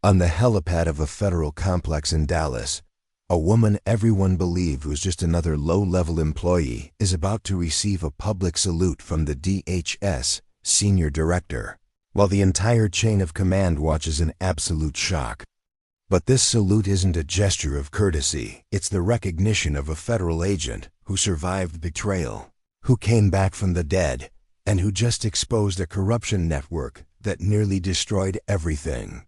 On the helipad of a federal complex in Dallas, a woman everyone believed was just another low-level employee is about to receive a public salute from the DHS senior director, while the entire chain of command watches in absolute shock. But this salute isn't a gesture of courtesy, it's the recognition of a federal agent who survived betrayal, who came back from the dead, and who just exposed a corruption network that nearly destroyed everything.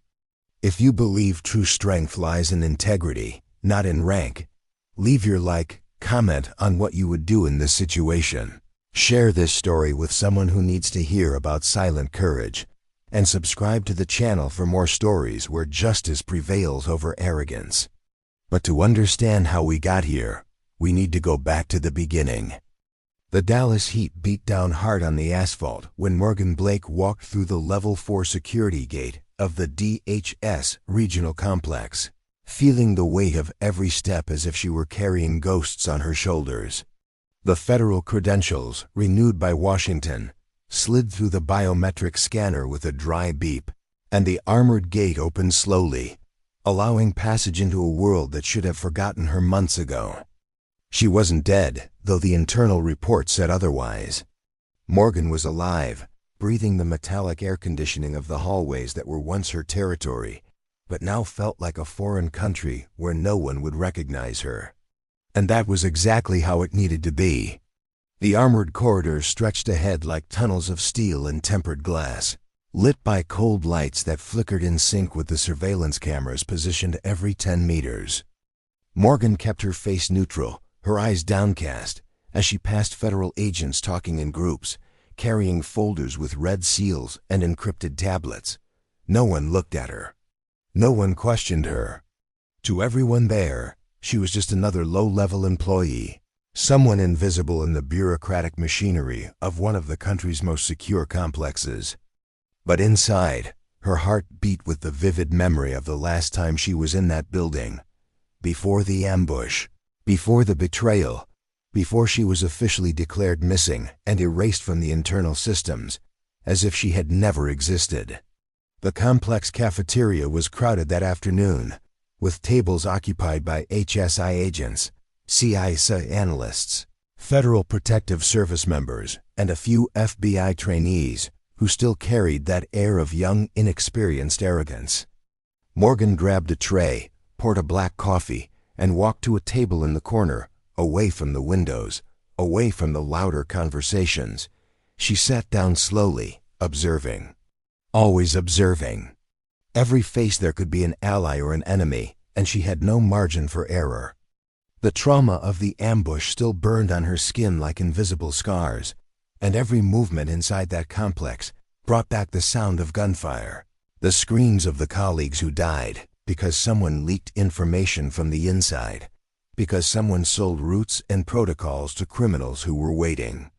If you believe true strength lies in integrity, not in rank, leave your like, comment on what you would do in this situation. Share this story with someone who needs to hear about silent courage, and subscribe to the channel for more stories where justice prevails over arrogance. But to understand how we got here, we need to go back to the beginning. The Dallas heat beat down hard on the asphalt when Morgan Blake walked through the Level 4 security gate of the DHS regional complex, feeling the weight of every step as if she were carrying ghosts on her shoulders. The federal credentials, renewed by Washington, slid through the biometric scanner with a dry beep, and the armored gate opened slowly, allowing passage into a world that should have forgotten her months ago. She wasn't dead, though the internal report said otherwise. Morgan was alive, breathing the metallic air conditioning of the hallways that were once her territory, but now felt like a foreign country where no one would recognize her. And that was exactly how it needed to be. The armored corridors stretched ahead like tunnels of steel and tempered glass, lit by cold lights that flickered in sync with the surveillance cameras positioned every 10 meters. Morgan kept her face neutral, her eyes downcast, as she passed federal agents talking in groups, carrying folders with red seals and encrypted tablets. No one looked at her. No one questioned her. To everyone there, she was just another low-level employee, someone invisible in the bureaucratic machinery of one of the country's most secure complexes. But inside, her heart beat with the vivid memory of the last time she was in that building, before the ambush, before the betrayal, before she was officially declared missing and erased from the internal systems, as if she had never existed. The complex cafeteria was crowded that afternoon, with tables occupied by HSI agents, CISA analysts, Federal Protective Service members, and a few FBI trainees who still carried that air of young, inexperienced arrogance. Morgan grabbed a tray, poured a black coffee, and walked to a table in the corner, away from the windows, away from the louder conversations. She sat down slowly, observing. Always observing. Every face there could be an ally or an enemy, and she had no margin for error. The trauma of the ambush still burned on her skin like invisible scars, and every movement inside that complex brought back the sound of gunfire, the screams of the colleagues who died because someone leaked information from the inside, because someone sold routes and protocols to criminals who were waiting.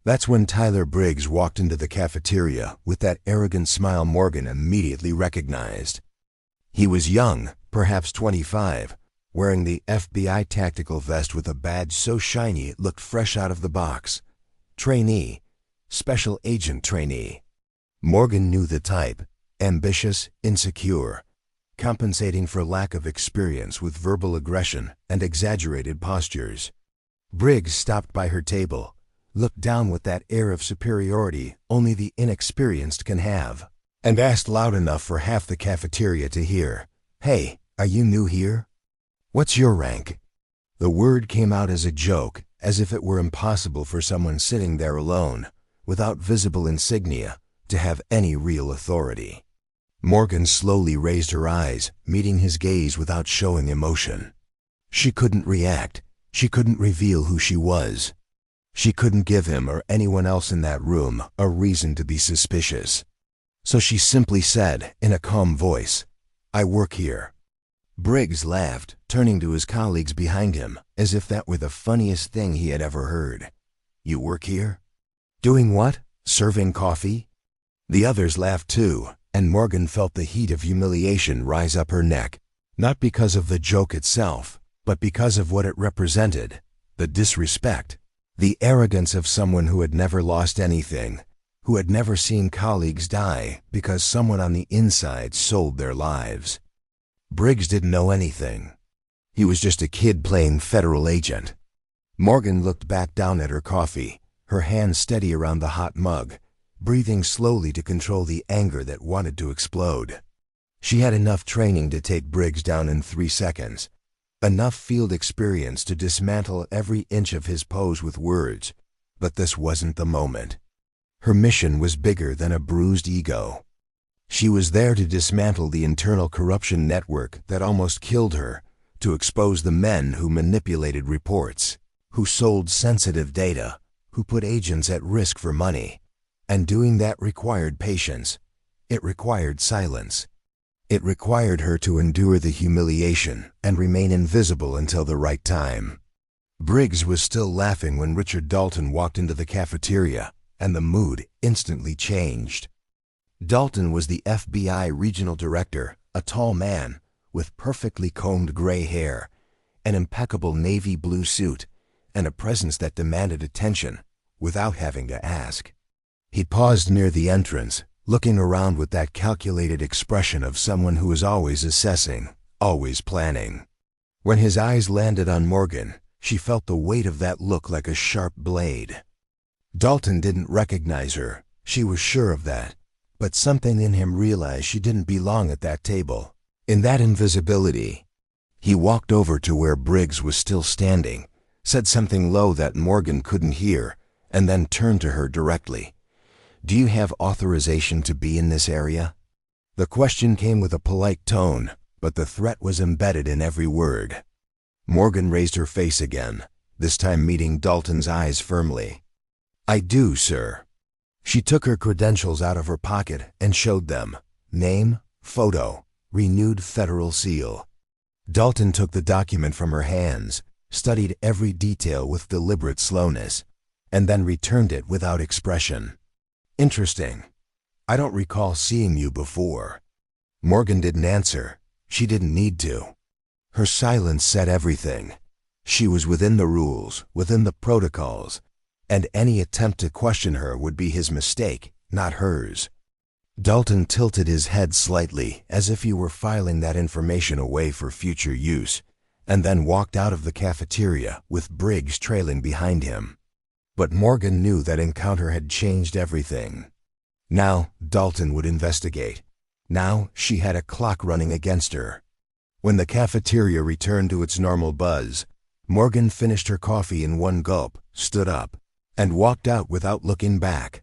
That's when Tyler Briggs walked into the cafeteria with that arrogant smile Morgan immediately recognized. He was young, perhaps 25, wearing the FBI tactical vest with a badge so shiny it looked fresh out of the box. Trainee, Special Agent Trainee. Morgan knew the type, ambitious, insecure, compensating for lack of experience with verbal aggression and exaggerated postures. Briggs stopped by her table, looked down with that air of superiority only the inexperienced can have, and asked loud enough for half the cafeteria to hear, "Hey, are you new here? What's your rank?" The word came out as a joke, as if it were impossible for someone sitting there alone, without visible insignia, to have any real authority. Morgan slowly raised her eyes, meeting his gaze without showing emotion. She couldn't react. She couldn't reveal who she was. She couldn't give him or anyone else in that room a reason to be suspicious. So she simply said, in a calm voice, "I work here." Briggs laughed, turning to his colleagues behind him, as if that were the funniest thing he had ever heard. "You work here? Doing what? Serving coffee?" The others laughed too, and Morgan felt the heat of humiliation rise up her neck, not because of the joke itself, but because of what it represented, the disrespect, the arrogance of someone who had never lost anything, who had never seen colleagues die because someone on the inside sold their lives. Briggs didn't know anything. He was just a kid playing federal agent. Morgan looked back down at her coffee, her hand steady around the hot mug, breathing slowly to control the anger that wanted to explode. She had enough training to take Briggs down in 3 seconds, enough field experience to dismantle every inch of his pose with words, but this wasn't the moment. Her mission was bigger than a bruised ego. She was there to dismantle the internal corruption network that almost killed her, to expose the men who manipulated reports, who sold sensitive data, who put agents at risk for money. And doing that required patience. It required silence. It required her to endure the humiliation and remain invisible until the right time. Briggs was still laughing when Richard Dalton walked into the cafeteria, and the mood instantly changed. Dalton was the FBI regional director, a tall man with perfectly combed gray hair, an impeccable navy blue suit, and a presence that demanded attention without having to ask. He paused near the entrance, looking around with that calculated expression of someone who is always assessing, always planning. When his eyes landed on Morgan, she felt the weight of that look like a sharp blade. Dalton didn't recognize her, she was sure of that, but something in him realized she didn't belong at that table. In that invisibility, he walked over to where Briggs was still standing, said something low that Morgan couldn't hear, and then turned to her directly. "Do you have authorization to be in this area?" The question came with a polite tone, but the threat was embedded in every word. Morgan raised her face again, this time meeting Dalton's eyes firmly. "I do, sir." She took her credentials out of her pocket and showed them. Name, photo, renewed federal seal. Dalton took the document from her hands, studied every detail with deliberate slowness, and then returned it without expression. "Interesting. I don't recall seeing you before." Morgan didn't answer. She didn't need to. Her silence said everything. She was within the rules, within the protocols, and any attempt to question her would be his mistake, not hers. Dalton tilted his head slightly as if he were filing that information away for future use, and then walked out of the cafeteria with Briggs trailing behind him. But Morgan knew that encounter had changed everything. Now Dalton would investigate. Now she had a clock running against her. When the cafeteria returned to its normal buzz, Morgan finished her coffee in one gulp, stood up, and walked out without looking back.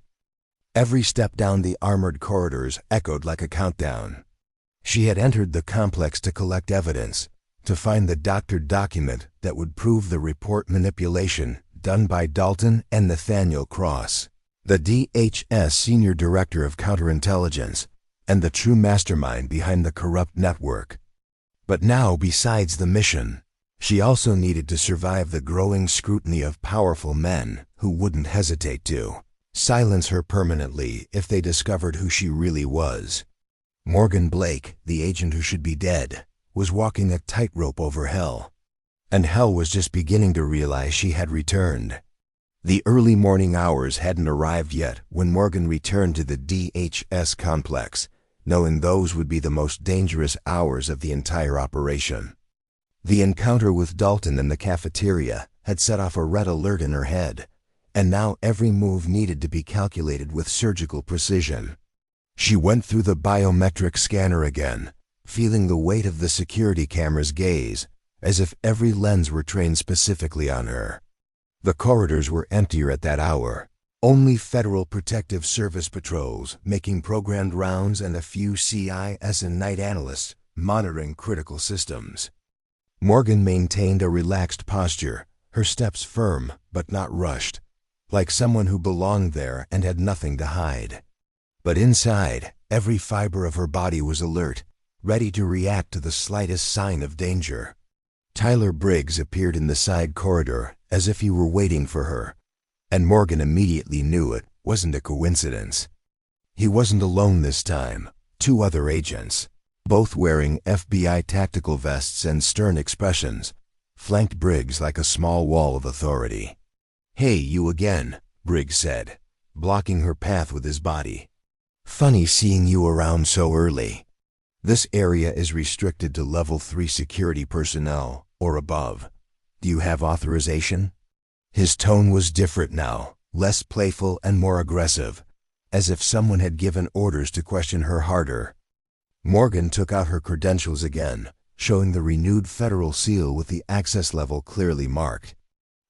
Every step down the armored corridors echoed like a countdown. She had entered the complex to collect evidence, to find the doctored document that would prove the report manipulation done by Dalton and Nathaniel Cross, the DHS Senior Director of Counterintelligence, and the true mastermind behind the corrupt network. But now, besides the mission, she also needed to survive the growing scrutiny of powerful men who wouldn't hesitate to silence her permanently if they discovered who she really was. Morgan Blake, the agent who should be dead, was walking a tightrope over hell. And hell was just beginning to realize she had returned. The early morning hours hadn't arrived yet when Morgan returned to the DHS complex, knowing those would be the most dangerous hours of the entire operation. The encounter with Dalton in the cafeteria had set off a red alert in her head, and now every move needed to be calculated with surgical precision. She went through the biometric scanner again, feeling the weight of the security camera's gaze, as if every lens were trained specifically on her. The corridors were emptier at that hour. Only Federal Protective Service patrols making programmed rounds and a few CIS and night analysts monitoring critical systems. Morgan maintained a relaxed posture, her steps firm but not rushed, like someone who belonged there and had nothing to hide. But inside, every fiber of her body was alert, ready to react to the slightest sign of danger. Tyler Briggs appeared in the side corridor as if he were waiting for her, and Morgan immediately knew it wasn't a coincidence. He wasn't alone this time. 2 other agents, both wearing FBI tactical vests and stern expressions, flanked Briggs like a small wall of authority. "Hey, you again," Briggs said, blocking her path with his body. "Funny seeing you around so early." This area is restricted to Level 3 security personnel or above. Do you have authorization? His tone was different now, less playful and more aggressive, as if someone had given orders to question her harder. Morgan took out her credentials again, showing the renewed federal seal with the access level clearly marked.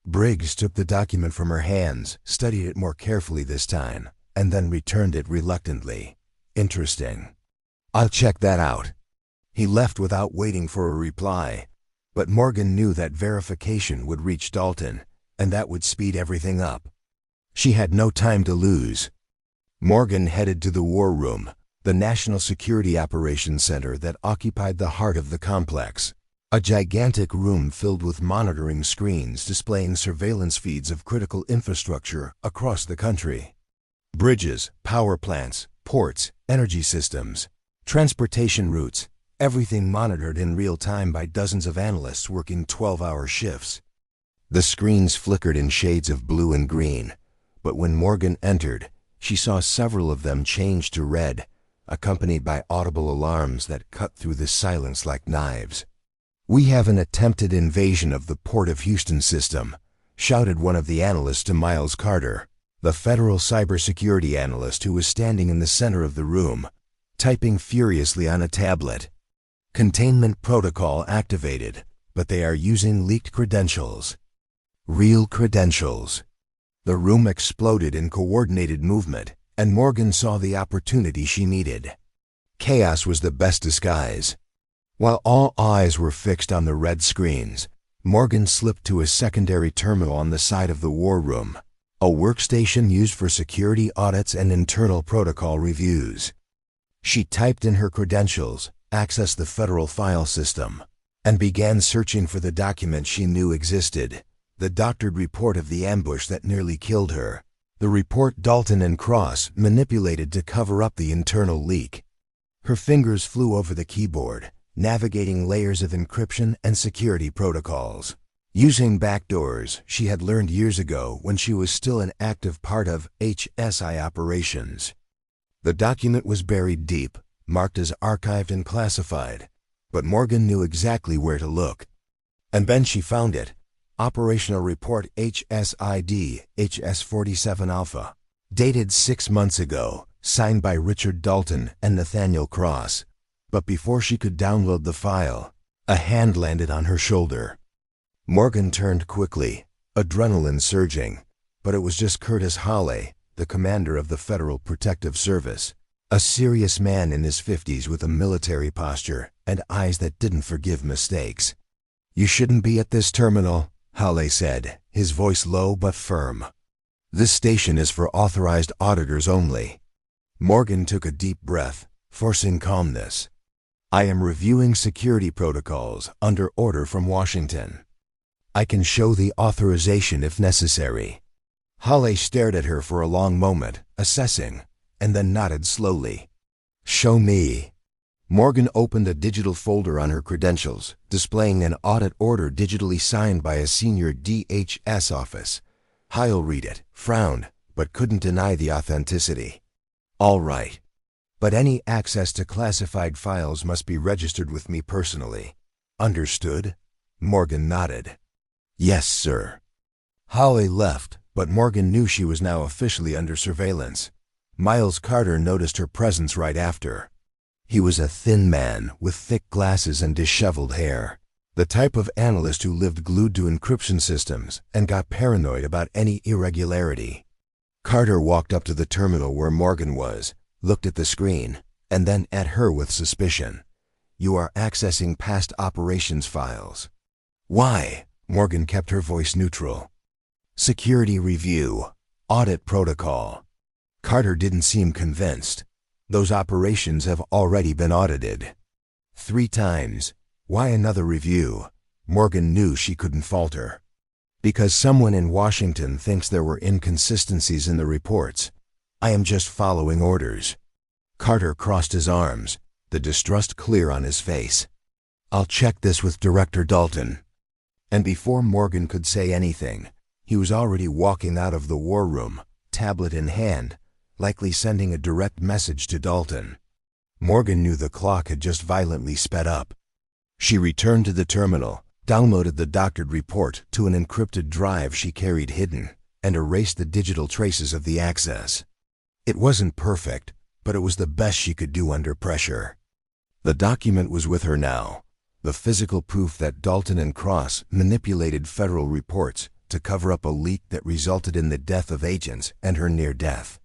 Briggs took the document from her hands, studied it more carefully this time, and then returned it reluctantly. Interesting. I'll check that out. He left without waiting for a reply, but Morgan knew that verification would reach Dalton, and that would speed everything up. She had no time to lose. Morgan headed to the War Room, the National Security Operations Center that occupied the heart of the complex. A gigantic room filled with monitoring screens displaying surveillance feeds of critical infrastructure across the country. Bridges, power plants, ports, energy systems, transportation routes, everything monitored in real time by dozens of analysts working 12-hour shifts. The screens flickered in shades of blue and green, but when Morgan entered, she saw several of them change to red, accompanied by audible alarms that cut through the silence like knives. "We have an attempted invasion of the Port of Houston system," shouted one of the analysts to Miles Carter, the federal cybersecurity analyst who was standing in the center of the room, typing furiously on a tablet. "Containment protocol activated, but they are using leaked credentials." Real credentials. The room exploded in coordinated movement, and Morgan saw the opportunity she needed. Chaos was the best disguise. While all eyes were fixed on the red screens, Morgan slipped to a secondary terminal on the side of the war room, a workstation used for security audits and internal protocol reviews. She typed in her credentials, accessed the federal file system, and began searching for the document she knew existed, the doctored report of the ambush that nearly killed her, the report Dalton and Cross manipulated to cover up the internal leak. Her fingers flew over the keyboard, navigating layers of encryption and security protocols. Using backdoors she had learned years ago when she was still an active part of HSI operations. The document was buried deep, marked as archived and classified, but Morgan knew exactly where to look. And then she found it. Operational Report HSID HS47 Alpha, dated 6 months ago, signed by Richard Dalton and Nathaniel Cross. But before she could download the file, a hand landed on her shoulder. Morgan turned quickly, adrenaline surging, but it was just Curtis Hawley, the commander of the Federal Protective Service, a serious man in his 50s with a military posture and eyes that didn't forgive mistakes. "You shouldn't be at this terminal," Hawley said, his voice low but firm. "This station is for authorized auditors only." Morgan took a deep breath, forcing calmness. "I am reviewing security protocols under order from Washington. I can show the authorization if necessary." Hawley stared at her for a long moment, assessing, and then nodded slowly. "Show me." Morgan opened a digital folder on her credentials, displaying an audit order digitally signed by a senior DHS office. Hyle read it, frowned, but couldn't deny the authenticity. "All right. But any access to classified files must be registered with me personally." "Understood?" Morgan nodded. "Yes, sir." Hawley left, but Morgan knew she was now officially under surveillance. Miles Carter noticed her presence right after. He was a thin man with thick glasses and disheveled hair, the type of analyst who lived glued to encryption systems and got paranoid about any irregularity. Carter walked up to the terminal where Morgan was, looked at the screen, and then at her with suspicion. "You are accessing past operations files." "Why?" Morgan kept her voice neutral. "Security review. Audit protocol." Carter didn't seem convinced. "Those operations have already been audited." 3 times. Why another review? Morgan knew she couldn't falter. "Because someone in Washington thinks there were inconsistencies in the reports. I am just following orders." Carter crossed his arms, the distrust clear on his face. "I'll check this with Director Dalton." And before Morgan could say anything, he was already walking out of the war room, tablet in hand, likely sending a direct message to Dalton. Morgan knew the clock had just violently sped up. She returned to the terminal, downloaded the doctored report to an encrypted drive she carried hidden, and erased the digital traces of the access. It wasn't perfect, but it was the best she could do under pressure. The document was with her now, the physical proof that Dalton and Cross manipulated federal reports to cover up a leak that resulted in the death of agents and her near death.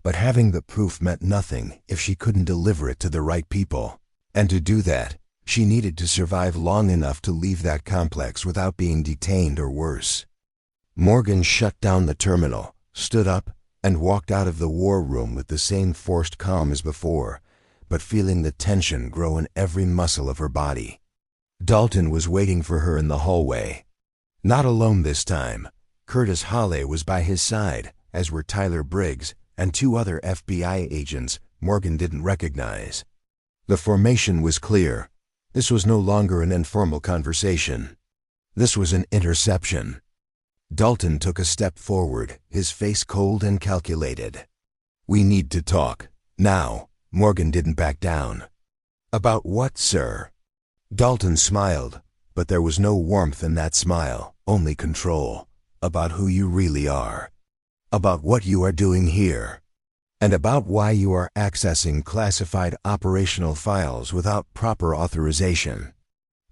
But having the proof meant nothing if she couldn't deliver it to the right people. And to do that, she needed to survive long enough to leave that complex without being detained or worse. Morgan shut down the terminal, stood up, and walked out of the war room with the same forced calm as before, but feeling the tension grow in every muscle of her body. Dalton was waiting for her in the hallway. Not alone this time. Curtis Holley was by his side, as were Tyler Briggs and two other FBI agents Morgan didn't recognize. The formation was clear. This was no longer an informal conversation. This was an interception. Dalton took a step forward, his face cold and calculated. "We need to talk. Now." Morgan didn't back down. "About what, sir?" Dalton smiled, but there was no warmth in that smile, only control. "About who you really are. About what you are doing here. And about why you are accessing classified operational files without proper authorization."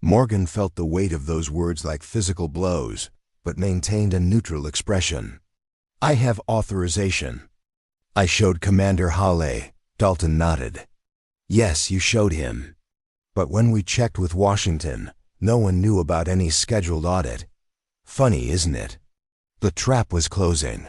Morgan felt the weight of those words like physical blows, but maintained a neutral expression. "I have authorization." "I showed Commander Holley." Dalton nodded. "Yes, you showed him. But when we checked with Washington, no one knew about any scheduled audit. Funny, isn't it?" The trap was closing.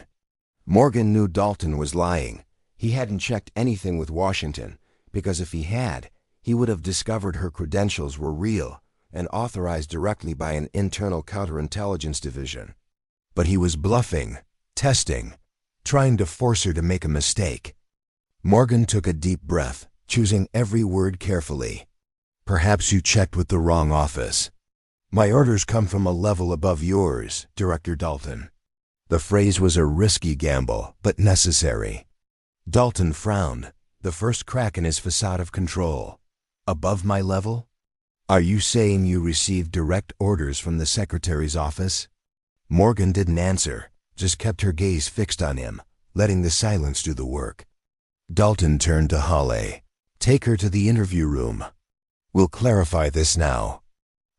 Morgan knew Dalton was lying. He hadn't checked anything with Washington, because if he had, he would have discovered her credentials were real and authorized directly by an internal counterintelligence division. But he was bluffing, testing, trying to force her to make a mistake. Morgan took a deep breath, choosing every word carefully. "Perhaps you checked with the wrong office. My orders come from a level above yours, Director Dalton." The phrase was a risky gamble, but necessary. Dalton frowned, the first crack in his facade of control. "Above my level? Are you saying you received direct orders from the Secretary's office?" Morgan didn't answer, just kept her gaze fixed on him, letting the silence do the work. Dalton turned to Holley. "Take her to the interview room. We'll clarify this now."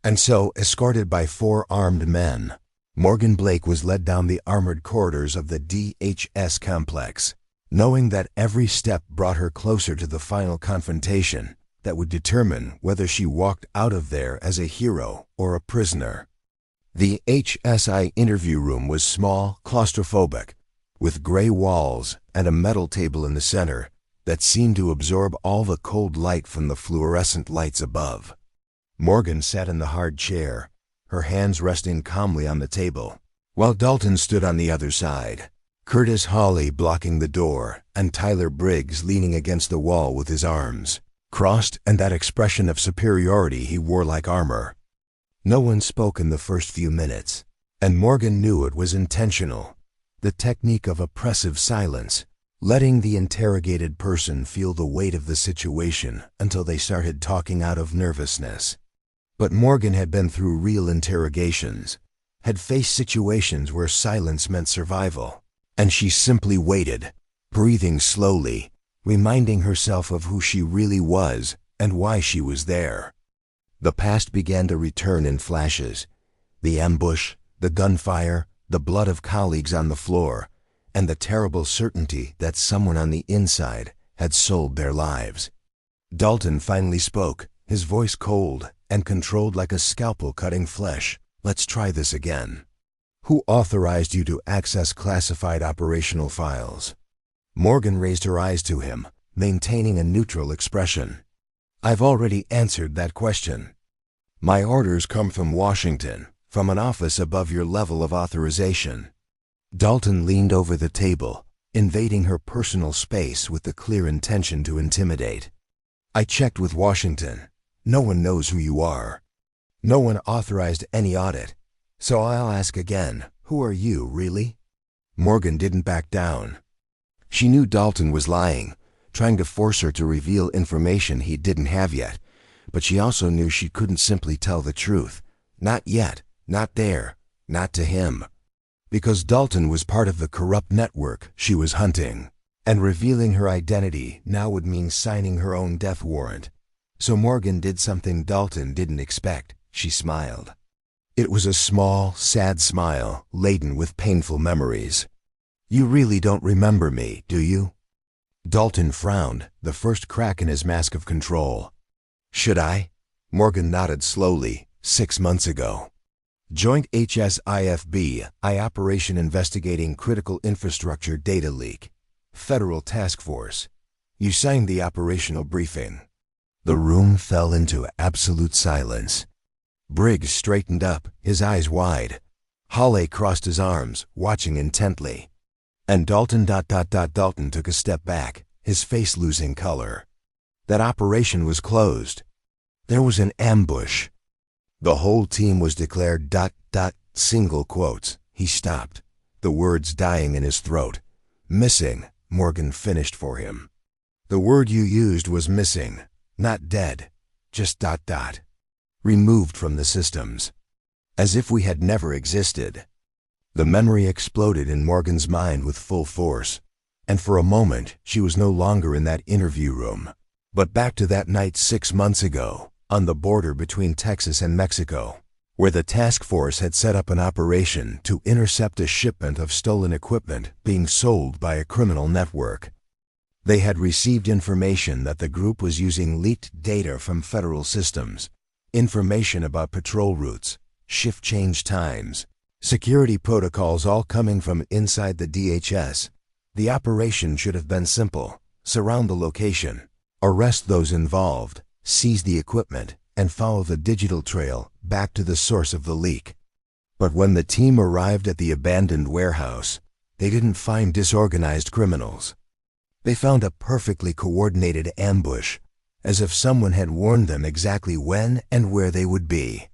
And so, escorted by 4 armed men, Morgan Blake was led down the armored corridors of the DHS complex, knowing that every step brought her closer to the final confrontation that would determine whether she walked out of there as a hero or a prisoner. The HSI interview room was small, claustrophobic, with gray walls and a metal table in the center that seemed to absorb all the cold light from the fluorescent lights above. Morgan sat in the hard chair, her hands resting calmly on the table, while Dalton stood on the other side, Curtis Holley blocking the door and Tyler Briggs leaning against the wall with his arms crossed and that expression of superiority he wore like armor. No one spoke in the first few minutes, and Morgan knew it was intentional. The technique of oppressive silence, letting the interrogated person feel the weight of the situation until they started talking out of nervousness. But Morgan had been through real interrogations, had faced situations where silence meant survival, and she simply waited, breathing slowly, reminding herself of who she really was and why she was there. The past began to return in flashes. The ambush, the gunfire, the blood of colleagues on the floor, and the terrible certainty that someone on the inside had sold their lives. Dalton finally spoke, his voice cold and controlled like a scalpel cutting flesh. "Let's try this again. Who authorized you to access classified operational files?" Morgan raised her eyes to him, maintaining a neutral expression. "I've already answered that question. My orders come from Washington, from an office above your level of authorization." Dalton leaned over the table, invading her personal space with the clear intention to intimidate. "I checked with Washington. No one knows who you are. No one authorized any audit. So I'll ask again, who are you, really?" Morgan didn't back down. She knew Dalton was lying, trying to force her to reveal information he didn't have yet. But she also knew she couldn't simply tell the truth. Not yet, not there, not to him. Because Dalton was part of the corrupt network she was hunting. And revealing her identity now would mean signing her own death warrant. So Morgan did something Dalton didn't expect. She smiled. It was a small, sad smile, laden with painful memories. "You really don't remember me, do you?" Dalton frowned, the first crack in his mask of control. "Should I?" Morgan nodded slowly. 6 months ago. Joint HSIFB, Operation Investigating Critical Infrastructure Data Leak. Federal Task Force. You signed the operational briefing. The room fell into absolute silence. Briggs straightened up, his eyes wide. Hawley crossed his arms, watching intently. And Dalton took a step back, his face losing color. That operation was closed. There was an ambush. The whole team was declared ... single quotes. He stopped, the words dying in his throat. "Missing," Morgan finished for him. "The word you used was missing, not dead, just ... removed from the systems. As if we had never existed." The memory exploded in Morgan's mind with full force. And for a moment, she was no longer in that interview room, but back to that night 6 months ago, on the border between Texas and Mexico, where the task force had set up an operation to intercept a shipment of stolen equipment being sold by a criminal network. They had received information that the group was using leaked data from federal systems, information about patrol routes, shift change times, security protocols, all coming from inside the DHS. The operation should have been simple: surround the location, arrest those involved, seize the equipment, and follow the digital trail back to the source of the leak. But when the team arrived at the abandoned warehouse, they didn't find disorganized criminals. They found a perfectly coordinated ambush, as if someone had warned them exactly when and where they would be.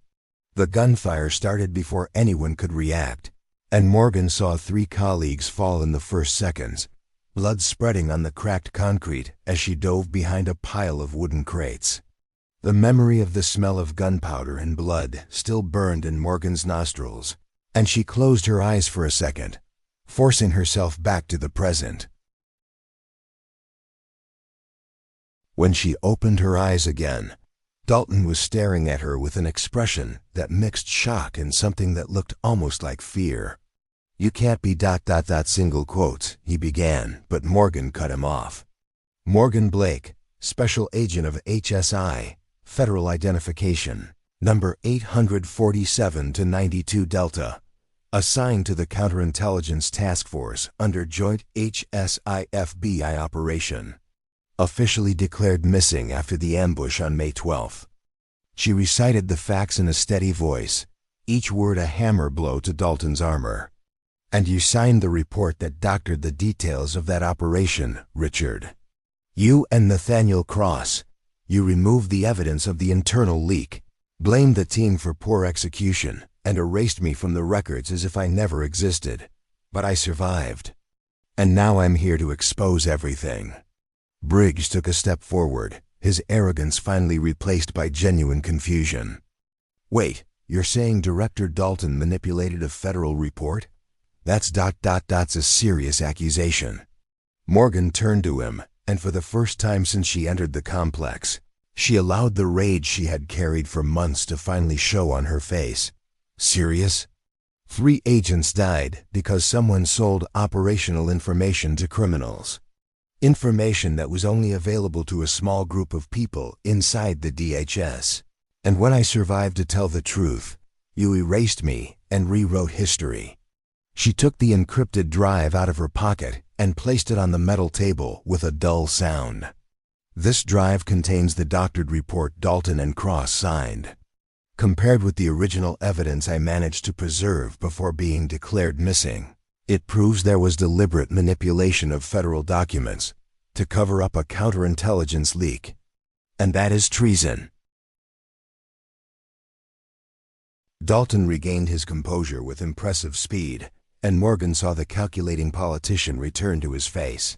The gunfire started before anyone could react, and Morgan saw 3 colleagues fall in the first seconds, blood spreading on the cracked concrete as she dove behind a pile of wooden crates. The memory of the smell of gunpowder and blood still burned in Morgan's nostrils, and she closed her eyes for a second, forcing herself back to the present. When she opened her eyes again, Dalton was staring at her with an expression that mixed shock and something that looked almost like fear. "You can't be ... single quotes," he began, but Morgan cut him off. "Morgan Blake, Special Agent of HSI, Federal Identification, number 847-92 Delta, assigned to the Counterintelligence Task Force under Joint HSIFBI Operation. Officially declared missing after the ambush on May 12th. She recited the facts in a steady voice, each word a hammer blow to Dalton's armor. "And you signed the report that doctored the details of that operation, Richard. You and Nathaniel Cross. You removed the evidence of the internal leak, blamed the team for poor execution, and erased me from the records as if I never existed. But I survived. And now I'm here to expose everything." Briggs took a step forward, his arrogance finally replaced by genuine confusion. "Wait, you're saying Director Dalton manipulated a federal report? That's ... a serious accusation." Morgan turned to him, and for the first time since she entered the complex, she allowed the rage she had carried for months to finally show on her face. "Serious? 3 agents died because someone sold operational information to criminals. Information that was only available to a small group of people inside the DHS. And when I survived to tell the truth, you erased me and rewrote history." She took the encrypted drive out of her pocket and placed it on the metal table with a dull sound. "This drive contains the doctored report Dalton and Cross signed. Compared with the original evidence I managed to preserve before being declared missing, it proves there was deliberate manipulation of federal documents to cover up a counterintelligence leak. And that is treason." Dalton regained his composure with impressive speed, and Morgan saw the calculating politician return to his face.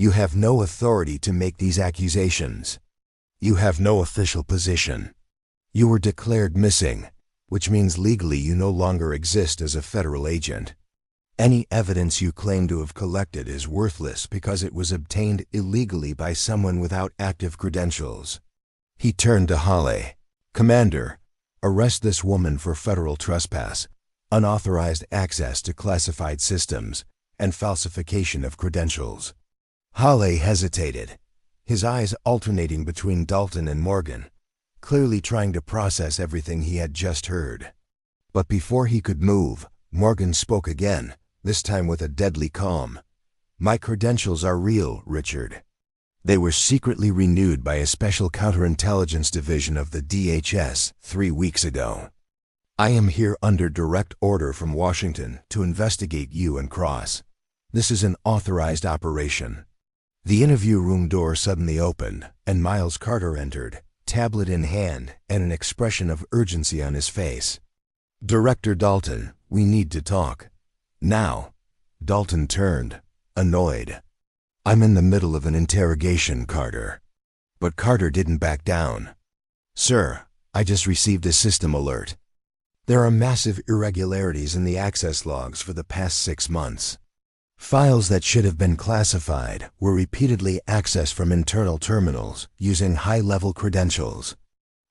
You have no authority to make these accusations. You have no official position. You were declared missing, which means legally you no longer exist as a federal agent. Any evidence you claim to have collected is worthless because it was obtained illegally by someone without active credentials. He turned to Holly. Commander, arrest this woman for federal trespass, unauthorized access to classified systems, and falsification of credentials. Holly hesitated, his eyes alternating between Dalton and Morgan, clearly trying to process everything he had just heard. But before he could move, Morgan spoke again, this time with a deadly calm. My credentials are real, Richard. They were secretly renewed by a special counterintelligence division of the DHS 3 weeks ago. I am here under direct order from Washington to investigate you and Cross. This is an authorized operation. The interview room door suddenly opened, and Miles Carter entered, tablet in hand and an expression of urgency on his face. Director Dalton, we need to talk. Now. Dalton turned, annoyed. I'm in the middle of an interrogation, Carter. But Carter didn't back down. Sir, I just received a system alert. There are massive irregularities in the access logs for the past 6 months. Files that should have been classified were repeatedly accessed from internal terminals using high-level credentials.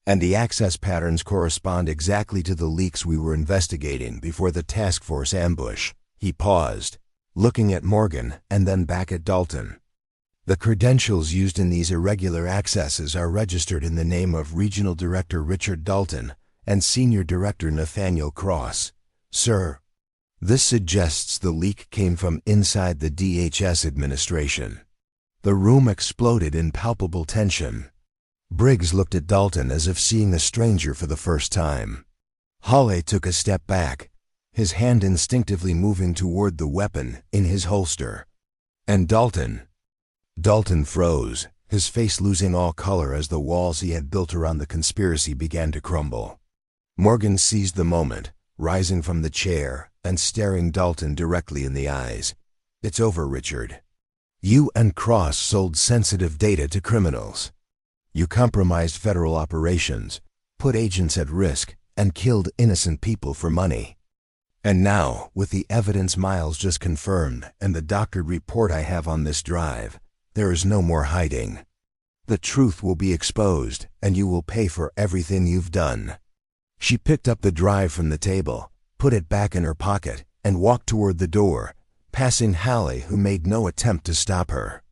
And the access patterns correspond exactly to the leaks we were investigating before the task force ambush. He paused, looking at Morgan and then back at Dalton. The credentials used in these irregular accesses are registered in the name of Regional Director Richard Dalton and Senior Director Nathaniel Cross. Sir, this suggests the leak came from inside the DHS administration. The room exploded in palpable tension. Briggs looked at Dalton as if seeing a stranger for the first time. Holly took a step back, his hand instinctively moving toward the weapon in his holster. And Dalton froze, his face losing all color as the walls he had built around the conspiracy began to crumble. Morgan seized the moment, rising from the chair and staring Dalton directly in the eyes. It's over, Richard. You and Cross sold sensitive data to criminals. You compromised federal operations, put agents at risk, and killed innocent people for money. And now, with the evidence Miles just confirmed and the doctored report I have on this drive, there is no more hiding. The truth will be exposed, and you will pay for everything you've done. She picked up the drive from the table, put it back in her pocket, and walked toward the door, passing Hallie, who made no attempt to stop her.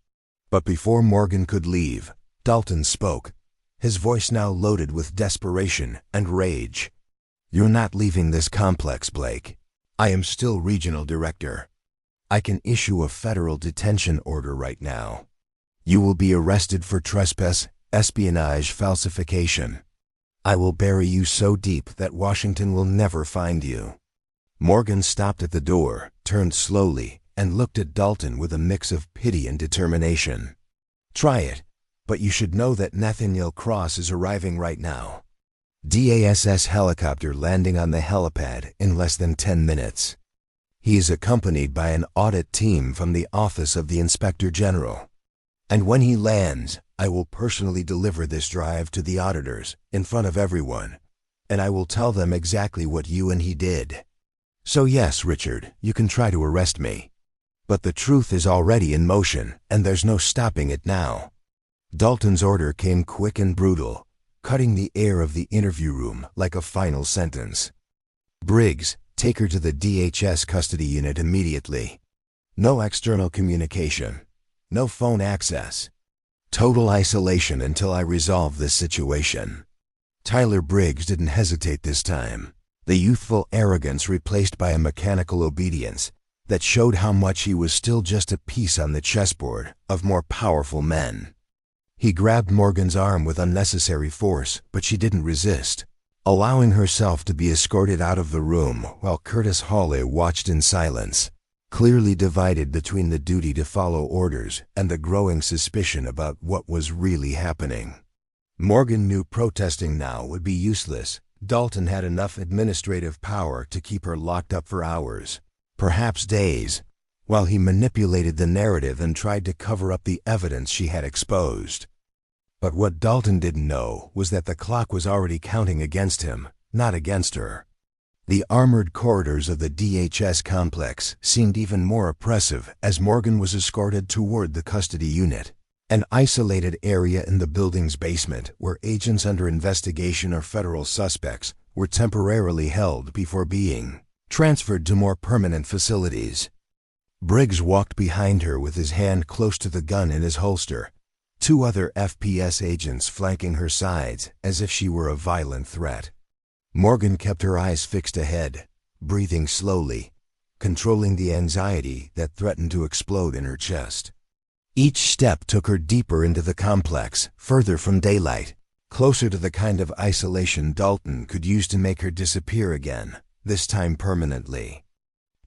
But before Morgan could leave, Dalton spoke, his voice now loaded with desperation and rage. You're not leaving this complex, Blake. I am still regional director. I can issue a federal detention order right now. You will be arrested for trespass, espionage, falsification. I will bury you so deep that Washington will never find you. Morgan stopped at the door, turned slowly, and looked at Dalton with a mix of pity and determination. Try it, but you should know that Nathaniel Cross is arriving right now. DASS helicopter landing on the helipad in less than 10 minutes. He is accompanied by an audit team from the Office of the Inspector General. And when he lands, I will personally deliver this drive to the auditors in front of everyone, and I will tell them exactly what you and he did. So yes, Richard, you can try to arrest me. But the truth is already in motion, and there's no stopping it now. Dalton's order came quick and brutal, cutting the air of the interview room like a final sentence. Briggs, take her to the DHS custody unit immediately. No external communication. No phone access. Total isolation until I resolve this situation. Tyler Briggs didn't hesitate this time. The youthful arrogance replaced by a mechanical obedience that showed how much he was still just a piece on the chessboard of more powerful men. He grabbed Morgan's arm with unnecessary force, but she didn't resist, allowing herself to be escorted out of the room while Curtis Hawley watched in silence, clearly divided between the duty to follow orders and the growing suspicion about what was really happening. Morgan knew protesting now would be useless. Dalton had enough administrative power to keep her locked up for hours, perhaps days, while he manipulated the narrative and tried to cover up the evidence she had exposed. But what Dalton didn't know was that the clock was already counting against him, not against her. The armored corridors of the DHS complex seemed even more oppressive as Morgan was escorted toward the custody unit, an isolated area in the building's basement where agents under investigation or federal suspects were temporarily held before being transferred to more permanent facilities. Briggs walked behind her with his hand close to the gun in his holster, two other FPS agents flanking her sides as if she were a violent threat. Morgan kept her eyes fixed ahead, breathing slowly, controlling the anxiety that threatened to explode in her chest. Each step took her deeper into the complex, further from daylight, closer to the kind of isolation Dalton could use to make her disappear again, this time permanently.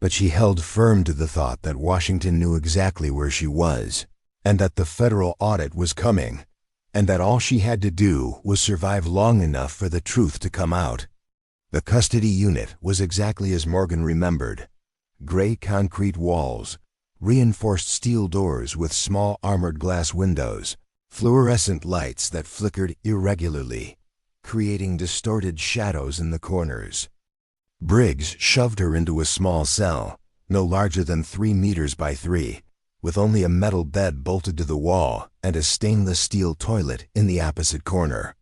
But she held firm to the thought that Washington knew exactly where she was, and that the federal audit was coming, and that all she had to do was survive long enough for the truth to come out. The custody unit was exactly as Morgan remembered. Gray concrete walls, reinforced steel doors with small armored glass windows, fluorescent lights that flickered irregularly, creating distorted shadows in the corners. Briggs shoved her into a small cell, no larger than 3 meters by 3, with only a metal bed bolted to the wall and a stainless steel toilet in the opposite corner.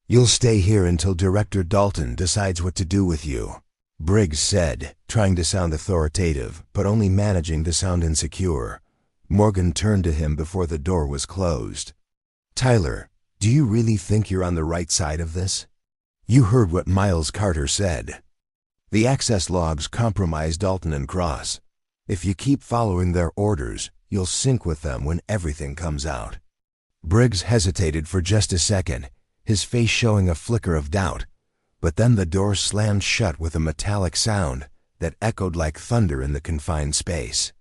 "You'll stay here until Director Dalton decides what to do with you," Briggs said, trying to sound authoritative, but only managing to sound insecure. Morgan turned to him before the door was closed. "Tyler, do you really think you're on the right side of this? You heard what Miles Carter said. The access logs compromise Dalton and Cross. If you keep following their orders, you'll sync with them when everything comes out." Briggs hesitated for just a second, his face showing a flicker of doubt, but then the door slammed shut with a metallic sound that echoed like thunder in the confined space.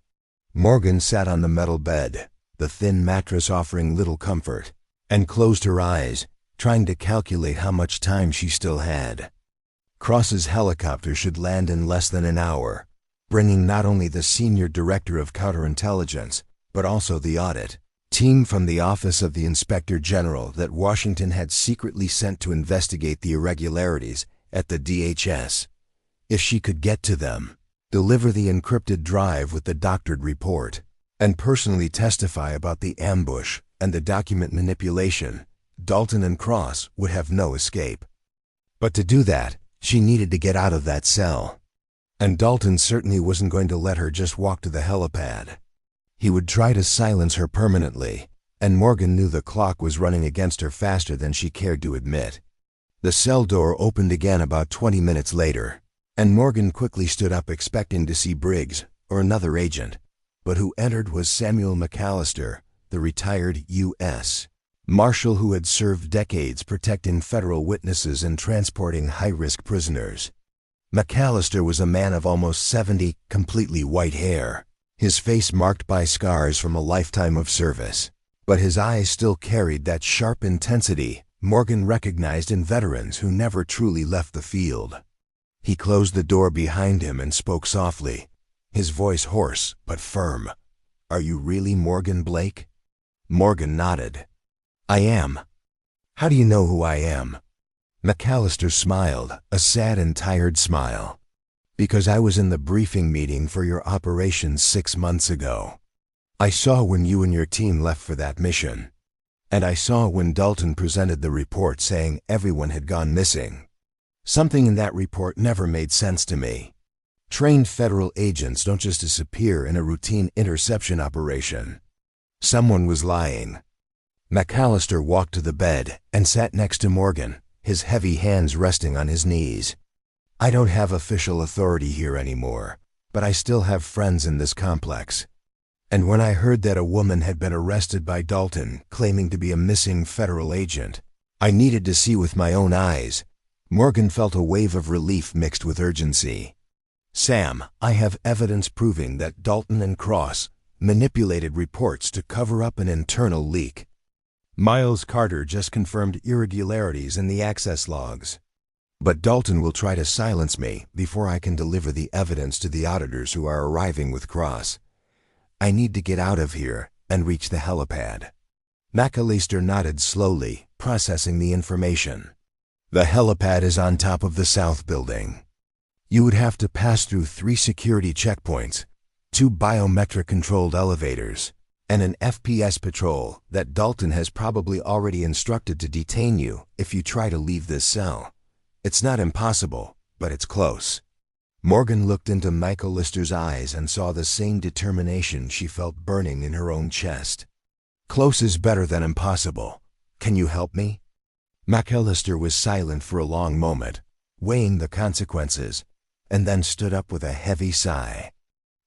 Morgan sat on the metal bed, the thin mattress offering little comfort, and closed her eyes, trying to calculate how much time she still had. Cross's helicopter should land in less than an hour, bringing not only the senior director of counterintelligence, but also the audit team from the Office of the Inspector General that Washington had secretly sent to investigate the irregularities at the DHS. If she could get to them, deliver the encrypted drive with the doctored report, and personally testify about the ambush and the document manipulation, Dalton and Cross would have no escape. But to do that, she needed to get out of that cell. And Dalton certainly wasn't going to let her just walk to the helipad. He would try to silence her permanently, and Morgan knew the clock was running against her faster than she cared to admit. The cell door opened again about 20 minutes later, and Morgan quickly stood up expecting to see Briggs or another agent, but who entered was Samuel McAllister, the retired U.S. Marshal who had served decades protecting federal witnesses and transporting high-risk prisoners. McAllister was a man of almost 70, completely white hair, his face marked by scars from a lifetime of service, but his eyes still carried that sharp intensity Morgan recognized in veterans who never truly left the field. He closed the door behind him and spoke softly, his voice hoarse but firm. "Are you really Morgan Blake?" Morgan nodded. "I am." "How do you know who I am?" McAllister smiled, a sad and tired smile. "Because I was in the briefing meeting for your operation 6 months ago. I saw when you and your team left for that mission. And I saw when Dalton presented the report saying everyone had gone missing. Something in that report never made sense to me. Trained federal agents don't just disappear in a routine interception operation. Someone was lying." McAllister walked to the bed and sat next to Morgan, his heavy hands resting on his knees. "I don't have official authority here anymore, but I still have friends in this complex. And when I heard that a woman had been arrested by Dalton claiming to be a missing federal agent, I needed to see with my own eyes." Morgan felt a wave of relief mixed with urgency. "Sam, I have evidence proving that Dalton and Cross manipulated reports to cover up an internal leak. Miles Carter just confirmed irregularities in the access logs. But Dalton will try to silence me before I can deliver the evidence to the auditors who are arriving with Cross. I need to get out of here and reach the helipad. McAllister nodded slowly, processing the information. The helipad is on top of the south building. You would have to pass through 3 security checkpoints, 2 biometric-controlled elevators, and an FPS patrol that Dalton has probably already instructed to detain you if you try to leave this cell. It's not impossible, but it's close. Morgan looked into McAllister's eyes and saw the same determination she felt burning in her own chest. Close is better than impossible. Can you help me? McAllister was silent for a long moment, weighing the consequences, and then stood up with a heavy sigh.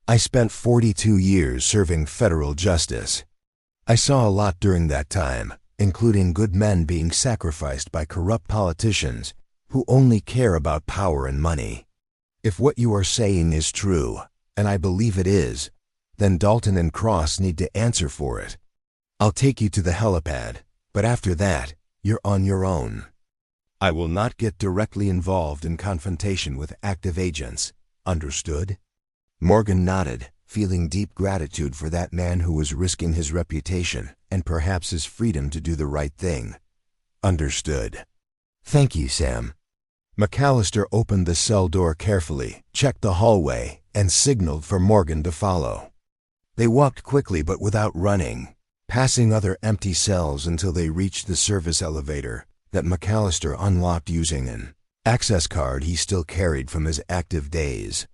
I spent 42 years serving federal justice. I saw a lot during that time, including good men being sacrificed by corrupt politicians who only care about power and money. If what you are saying is true, and I believe it is, then Dalton and Cross need to answer for it. I'll take you to the helipad, but after that, you're on your own. I will not get directly involved in confrontation with active agents. Understood? Morgan nodded, feeling deep gratitude for that man who was risking his reputation and perhaps his freedom to do the right thing. Understood. Thank you, Sam. McAllister opened the cell door carefully, checked the hallway, and signaled for Morgan to follow. They walked quickly but without running, passing other empty cells until they reached the service elevator that McAllister unlocked using an access card he still carried from his active days.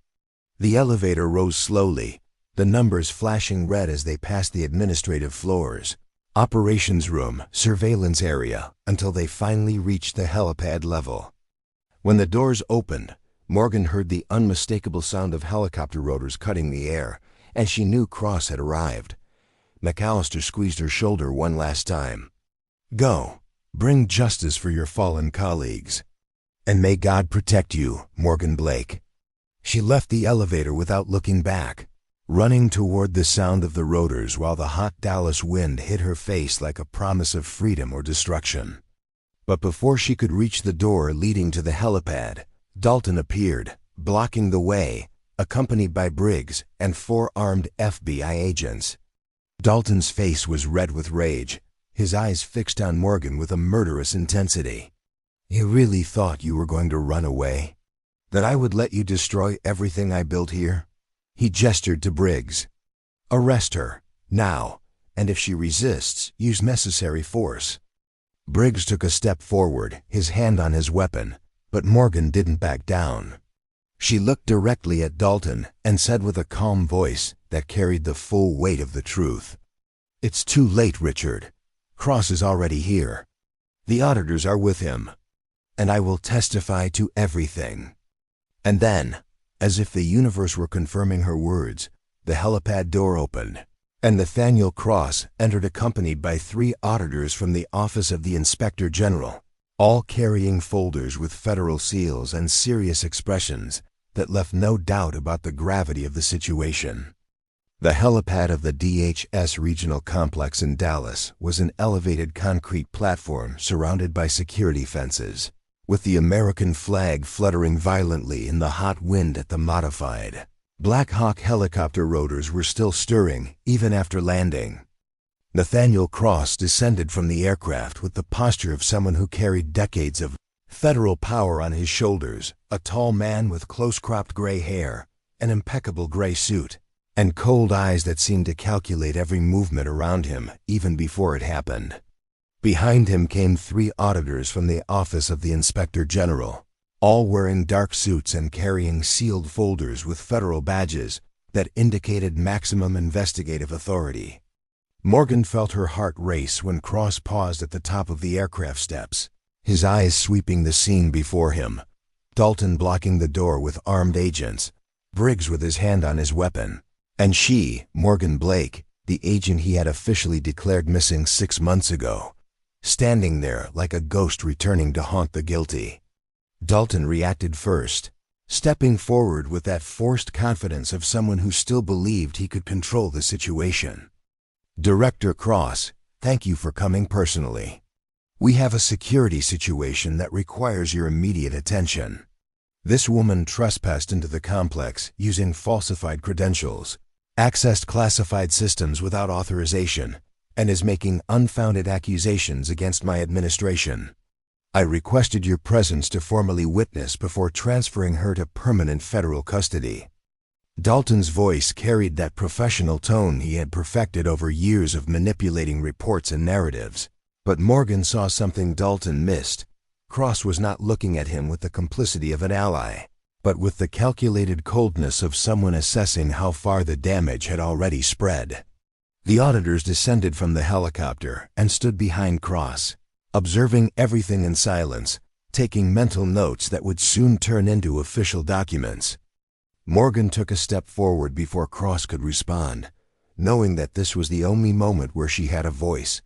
The elevator rose slowly, the numbers flashing red as they passed the administrative floors, operations room, surveillance area, until they finally reached the helipad level. When the doors opened, Morgan heard the unmistakable sound of helicopter rotors cutting the air, and she knew Cross had arrived. McAllister squeezed her shoulder one last time. Go. Bring justice for your fallen colleagues. And may God protect you, Morgan Blake. She left the elevator without looking back, running toward the sound of the rotors while the hot Dallas wind hit her face like a promise of freedom or destruction. But before she could reach the door leading to the helipad, Dalton appeared, blocking the way, accompanied by Briggs and 4 armed FBI agents. Dalton's face was red with rage, his eyes fixed on Morgan with a murderous intensity. You really thought you were going to run away? That I would let you destroy everything I built here? He gestured to Briggs. Arrest her, now, and if she resists, use necessary force. Briggs took a step forward, his hand on his weapon, but Morgan didn't back down. She looked directly at Dalton and said with a calm voice that carried the full weight of the truth, It's too late, Richard. Cross is already here. The auditors are with him, and I will testify to everything. And then, as if the universe were confirming her words, the helipad door opened, and Nathaniel Cross entered accompanied by 3 auditors from the Office of the Inspector General, all carrying folders with federal seals and serious expressions that left no doubt about the gravity of the situation. The helipad of the DHS regional complex in Dallas was an elevated concrete platform surrounded by security fences, with the American flag fluttering violently in the hot wind at the modified Black Hawk helicopter rotors were still stirring even after landing. Nathaniel Cross descended from the aircraft with the posture of someone who carried decades of federal power on his shoulders, a tall man with close-cropped gray hair, an impeccable gray suit, and cold eyes that seemed to calculate every movement around him even before it happened. Behind him came 3 auditors from the Office of the Inspector General, all wearing dark suits and carrying sealed folders with federal badges that indicated maximum investigative authority. Morgan felt her heart race when Cross paused at the top of the aircraft steps, his eyes sweeping the scene before him, Dalton blocking the door with armed agents, Briggs with his hand on his weapon, and she, Morgan Blake, the agent he had officially declared missing 6 months ago, standing there like a ghost returning to haunt the guilty. Dalton reacted first, stepping forward with that forced confidence of someone who still believed he could control the situation. Director Cross, thank you for coming personally. We have a security situation that requires your immediate attention. This woman trespassed into the complex using falsified credentials, accessed classified systems without authorization, and is making unfounded accusations against my administration. I requested your presence to formally witness before transferring her to permanent federal custody." Dalton's voice carried that professional tone he had perfected over years of manipulating reports and narratives. But Morgan saw something Dalton missed. Cross was not looking at him with the complicity of an ally, but with the calculated coldness of someone assessing how far the damage had already spread. The auditors descended from the helicopter and stood behind Cross, observing everything in silence, taking mental notes that would soon turn into official documents. Morgan took a step forward before Cross could respond, knowing that this was the only moment where she had a voice,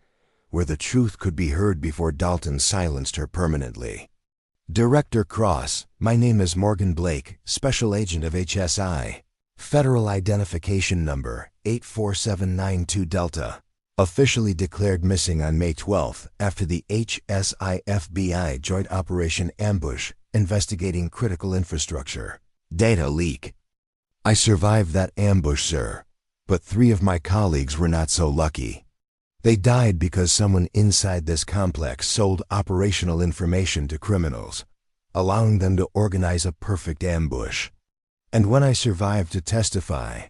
where the truth could be heard before Dalton silenced her permanently. "Director Cross, my name is Morgan Blake, Special Agent of HSI. Federal Identification Number 84792 Delta. Officially declared missing on May 12th after the HSI-FBI Joint Operation Ambush investigating critical infrastructure. Data leak. I survived that ambush, sir, but 3 of my colleagues were not so lucky. They died because someone inside this complex sold operational information to criminals, allowing them to organize a perfect ambush. And when I survived to testify,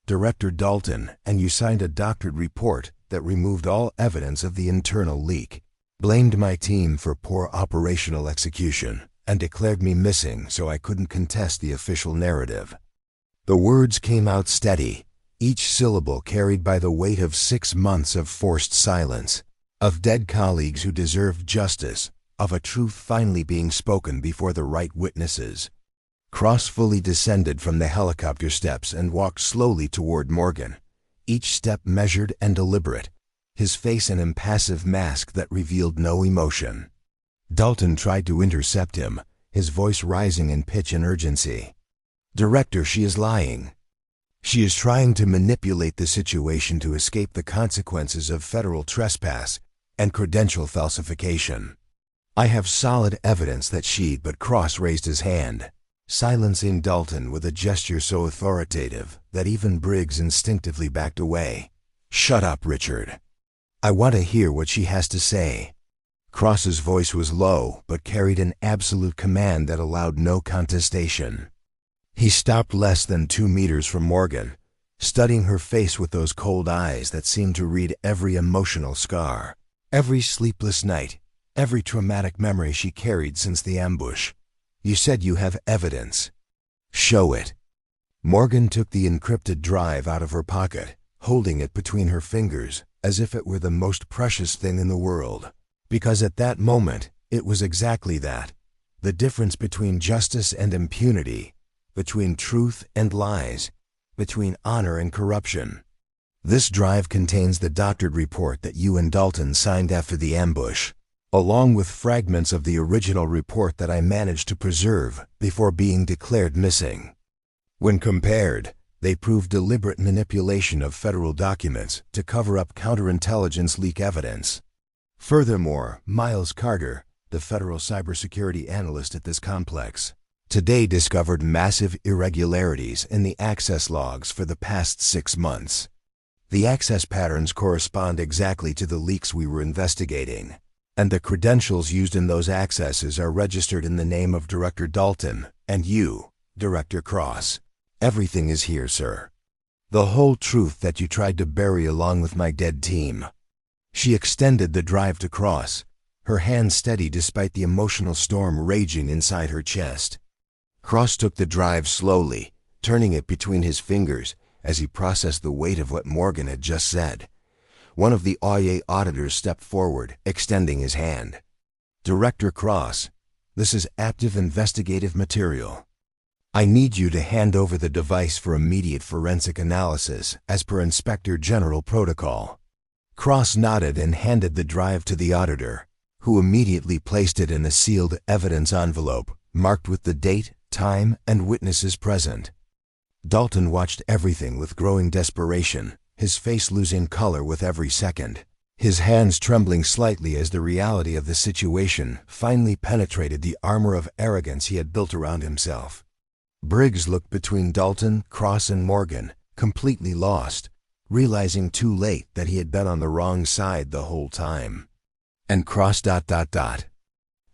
Director Dalton and you signed a doctored report that removed all evidence of the internal leak, blamed my team for poor operational execution, and declared me missing so I couldn't contest the official narrative." The words came out steady, each syllable carried by the weight of 6 months of forced silence, of dead colleagues who deserved justice, of a truth finally being spoken before the right witnesses. Cross fully descended from the helicopter steps and walked slowly toward Morgan, each step measured and deliberate, his face an impassive mask that revealed no emotion. Dalton tried to intercept him, his voice rising in pitch and urgency. "Director, she is lying. She is trying to manipulate the situation to escape the consequences of federal trespass and credential falsification. I have solid evidence that she..." But Cross raised his hand, silencing Dalton with a gesture so authoritative that even Briggs instinctively backed away. "Shut up, Richard. I want to hear what she has to say." Cross's voice was low but carried an absolute command that allowed no contestation. He stopped less than 2 meters from Morgan, studying her face with those cold eyes that seemed to read every emotional scar, every sleepless night, every traumatic memory she carried since the ambush. "You said you have evidence. Show it." Morgan took the encrypted drive out of her pocket, holding it between her fingers as if it were the most precious thing in the world. Because at that moment, it was exactly that. The difference between justice and impunity, between truth and lies, between honor and corruption. "This drive contains the doctored report that you and Dalton signed after the ambush, along with fragments of the original report that I managed to preserve before being declared missing. When compared, they prove deliberate manipulation of federal documents to cover up counterintelligence leak evidence. Furthermore, Miles Carter, the federal cybersecurity analyst at this complex, today discovered massive irregularities in the access logs for the past 6 months. The access patterns correspond exactly to the leaks we were investigating, and the credentials used in those accesses are registered in the name of Director Dalton and you, Director Cross. Everything is here, sir. The whole truth that you tried to bury along with my dead team." She extended the drive to Cross, her hand steady despite the emotional storm raging inside her chest. Cross took the drive slowly, turning it between his fingers as he processed the weight of what Morgan had just said. One of the OIA auditors stepped forward, extending his hand. "Director Cross, this is active investigative material. I need you to hand over the device for immediate forensic analysis as per Inspector General protocol." Cross nodded and handed the drive to the auditor, who immediately placed it in a sealed evidence envelope marked with the date, time, and witnesses present. Dalton watched everything with growing desperation, his face losing color with every second, his hands trembling slightly as the reality of the situation finally penetrated the armor of arrogance he had built around himself. Briggs looked between Dalton, Cross, and Morgan, completely lost, realizing too late that he had been on the wrong side the whole time. And Cross.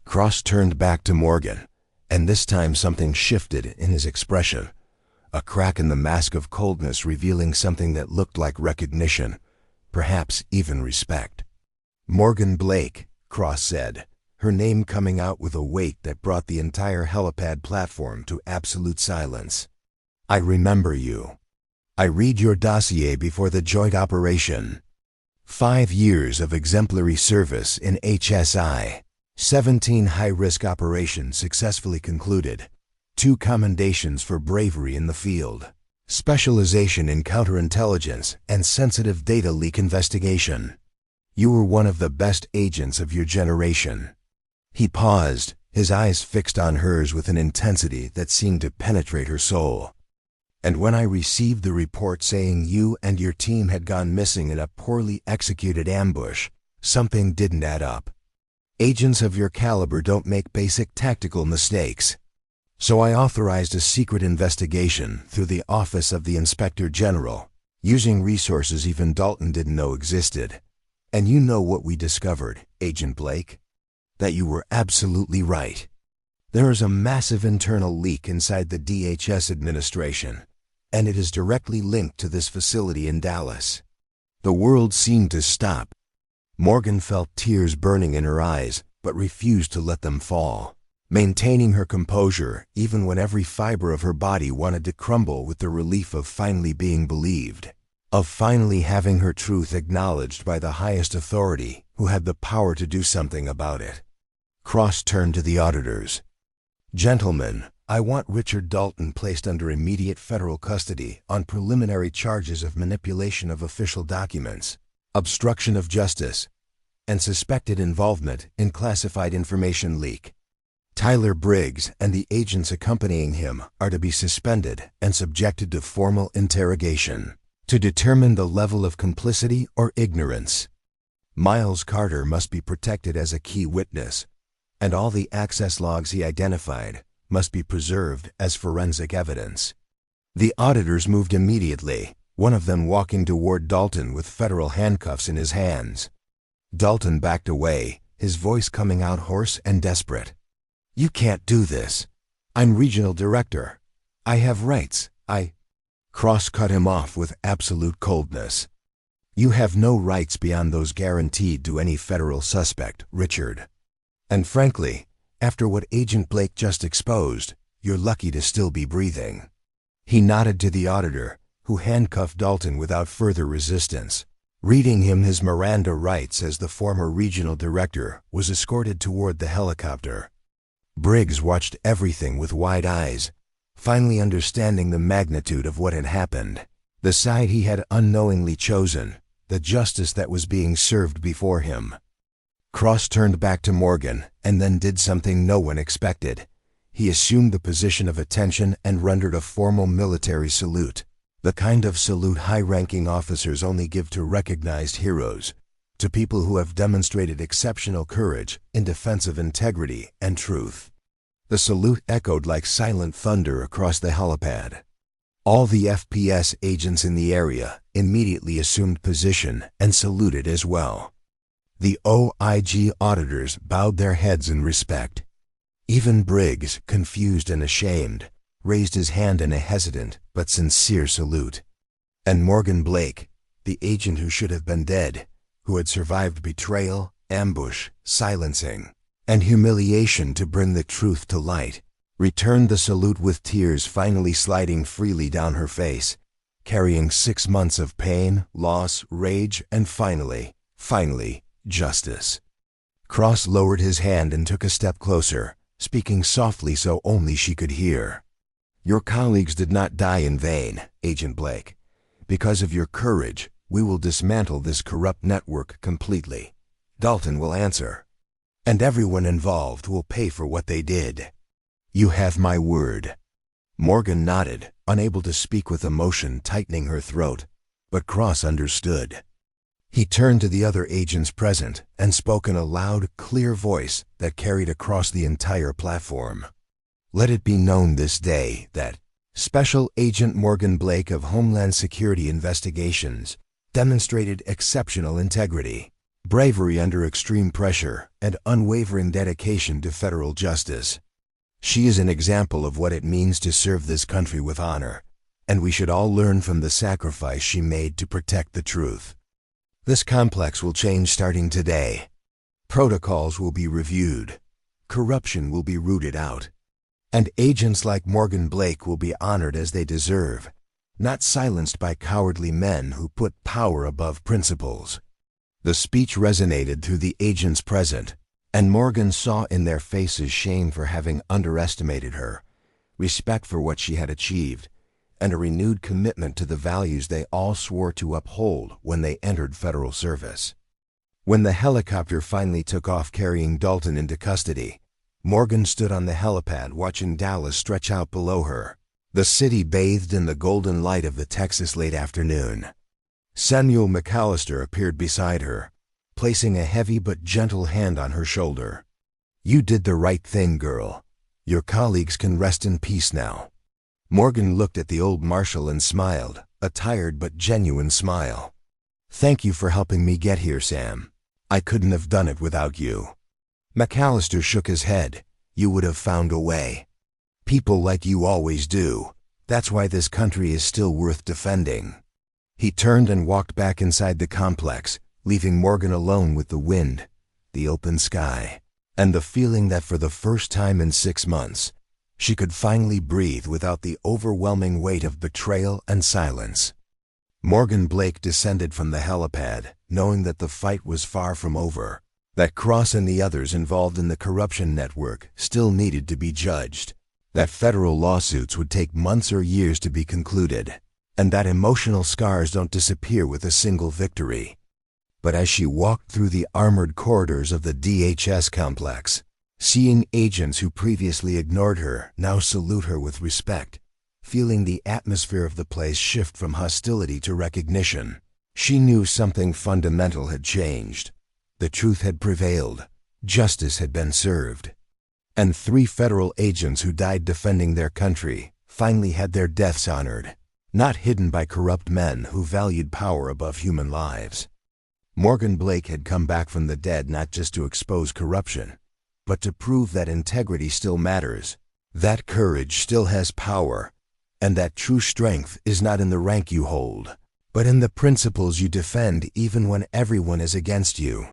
Cross turned back to Morgan, and this time something shifted in his expression. A crack in the mask of coldness revealing something that looked like recognition, perhaps even respect. "Morgan Blake," Cross said, her name coming out with a weight that brought the entire helipad platform to absolute silence. "I remember you. I read your dossier before the joint operation. 5 years of exemplary service in HSI. 17 high-risk operations successfully concluded. 2 commendations for bravery in the field. Specialization in counterintelligence and sensitive data leak investigation. You were one of the best agents of your generation." He paused, his eyes fixed on hers with an intensity that seemed to penetrate her soul. "And when I received the report saying you and your team had gone missing in a poorly executed ambush, something didn't add up. Agents of your caliber don't make basic tactical mistakes. So I authorized a secret investigation through the Office of the Inspector General, using resources even Dalton didn't know existed. And you know what we discovered, Agent Blake? That you were absolutely right. There is a massive internal leak inside the DHS administration, and it is directly linked to this facility in Dallas." The world seemed to stop. Morgan felt tears burning in her eyes, but refused to let them fall, maintaining her composure even when every fiber of her body wanted to crumble with the relief of finally being believed, of finally having her truth acknowledged by the highest authority who had the power to do something about it. Cross turned to the auditors. "Gentlemen, I want Richard Dalton placed under immediate federal custody on preliminary charges of manipulation of official documents, obstruction of justice, and suspected involvement in classified information leak. Tyler Briggs and the agents accompanying him are to be suspended and subjected to formal interrogation to determine the level of complicity or ignorance. Miles Carter must be protected as a key witness, and all the access logs he identified must be preserved as forensic evidence." The auditors moved immediately, one of them walking toward Dalton with federal handcuffs in his hands. Dalton backed away, his voice coming out hoarse and desperate. "You can't do this. I'm regional director. I have rights. Cross cut him off with absolute coldness. "You have no rights beyond those guaranteed to any federal suspect, Richard. And frankly, after what Agent Blake just exposed, you're lucky to still be breathing." He nodded to the auditor, who handcuffed Dalton without further resistance, reading him his Miranda rights as the former regional director was escorted toward the helicopter. Briggs watched everything with wide eyes, finally understanding the magnitude of what had happened, the side he had unknowingly chosen, the justice that was being served before him. Cross turned back to Morgan and then did something no one expected. He assumed the position of attention and rendered a formal military salute, the kind of salute high-ranking officers only give to recognized heroes, to people who have demonstrated exceptional courage in defense of integrity and truth. The salute echoed like silent thunder across the helipad. All the FPS agents in the area immediately assumed position and saluted as well. The OIG auditors bowed their heads in respect. Even Briggs, confused and ashamed, raised his hand in a hesitant but sincere salute. And Morgan Blake, the agent who should have been dead, who had survived betrayal, ambush, silencing, and humiliation to bring the truth to light, returned the salute with tears finally sliding freely down her face, carrying 6 months of pain, loss, rage, and finally, justice. Cross lowered his hand and took a step closer, speaking softly so only she could hear. "Your colleagues did not die in vain, Agent Blake. Because of your courage, we will dismantle this corrupt network completely. Dalton will answer. And everyone involved will pay for what they did. You have my word." Morgan nodded, unable to speak with emotion tightening her throat, but Cross understood. He turned to the other agents present and spoke in a loud, clear voice that carried across the entire platform. "Let it be known this day that, Special Agent Morgan Blake of Homeland Security Investigations demonstrated exceptional integrity, bravery under extreme pressure, and unwavering dedication to federal justice. She is an example of what it means to serve this country with honor, and we should all learn from the sacrifice she made to protect the truth. This complex will change starting today. Protocols will be reviewed, corruption will be rooted out, and agents like Morgan Blake will be honored as they deserve, not silenced by cowardly men who put power above principles. The speech resonated through the agents present, and Morgan saw in their faces shame for having underestimated her, respect for what she had achieved, and a renewed commitment to the values they all swore to uphold when they entered federal service. When the helicopter finally took off carrying Dalton into custody, Morgan stood on the helipad watching Dallas stretch out below her, the city bathed in the golden light of the Texas late afternoon. Samuel McAllister appeared beside her, placing a heavy but gentle hand on her shoulder. "You did the right thing, girl. Your colleagues can rest in peace now." Morgan looked at the old marshal and smiled, a tired but genuine smile. "Thank you for helping me get here, Sam. I couldn't have done it without you." McAllister shook his head. "You would have found a way. People like you always do. That's why this country is still worth defending." He turned and walked back inside the complex, leaving Morgan alone with the wind, the open sky, and the feeling that for the first time in 6 months, she could finally breathe without the overwhelming weight of betrayal and silence. Morgan Blake descended from the helipad, knowing that the fight was far from over, that Cross and the others involved in the corruption network still needed to be judged, that federal lawsuits would take months or years to be concluded, and that emotional scars don't disappear with a single victory. But as she walked through the armored corridors of the DHS complex, seeing agents who previously ignored her now salute her with respect, feeling the atmosphere of the place shift from hostility to recognition, she knew something fundamental had changed. The truth had prevailed, justice had been served, and 3 federal agents who died defending their country finally had their deaths honored, not hidden by corrupt men who valued power above human lives. Morgan Blake had come back from the dead not just to expose corruption, but to prove that integrity still matters, that courage still has power, and that true strength is not in the rank you hold, but in the principles you defend even when everyone is against you.